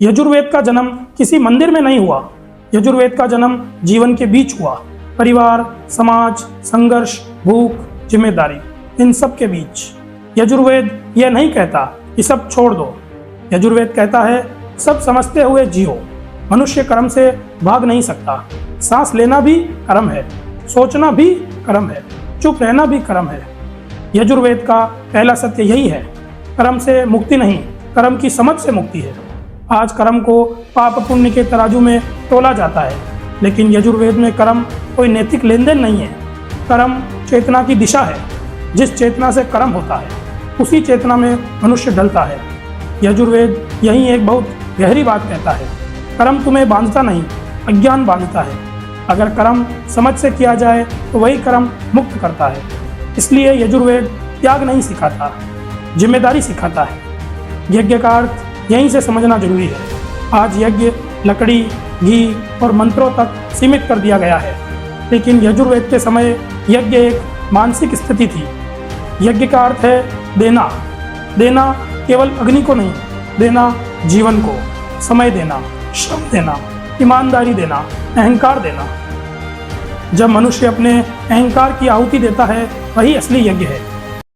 यजुर्वेद का जन्म किसी मंदिर में नहीं हुआ। यजुर्वेद का जन्म जीवन के बीच हुआ। परिवार, समाज, संघर्ष, भूख, जिम्मेदारी, इन सब के बीच। यजुर्वेद यह नहीं कहता कि सब छोड़ दो। यजुर्वेद कहता है सब समझते हुए जियो। मनुष्य कर्म से भाग नहीं सकता। सांस लेना भी कर्म है, सोचना भी कर्म है, चुप रहना भी कर्म है। यजुर्वेद का पहला सत्य यही है, कर्म से मुक्ति नहीं, कर्म की समझ से मुक्ति है। आज कर्म को पाप पुण्य के तराजू में तोला जाता है, लेकिन यजुर्वेद में कर्म कोई नैतिक लेन देन नहीं है। कर्म चेतना की दिशा है। जिस चेतना से कर्म होता है उसी चेतना में मनुष्य ढलता है। यजुर्वेद यही एक बहुत गहरी बात कहता है, कर्म तुम्हें बांधता नहीं, अज्ञान बांधता है। अगर कर्म समझ से किया जाए तो वही कर्म मुक्त करता है। इसलिए यजुर्वेद त्याग नहीं सिखाता, जिम्मेदारी सिखाता है। यज्ञ का अर्थ यहीं से समझना जरूरी है। आज यज्ञ लकड़ी, घी और मंत्रों तक सीमित कर दिया गया है, लेकिन यजुर्वेद के समय यज्ञ एक मानसिक स्थिति थी। यज्ञ का अर्थ है देना। देना केवल अग्नि को नहीं, देना जीवन को, समय देना, श्रम देना, ईमानदारी देना, अहंकार देना। जब मनुष्य अपने अहंकार की आहुति देता है वही असली यज्ञ है।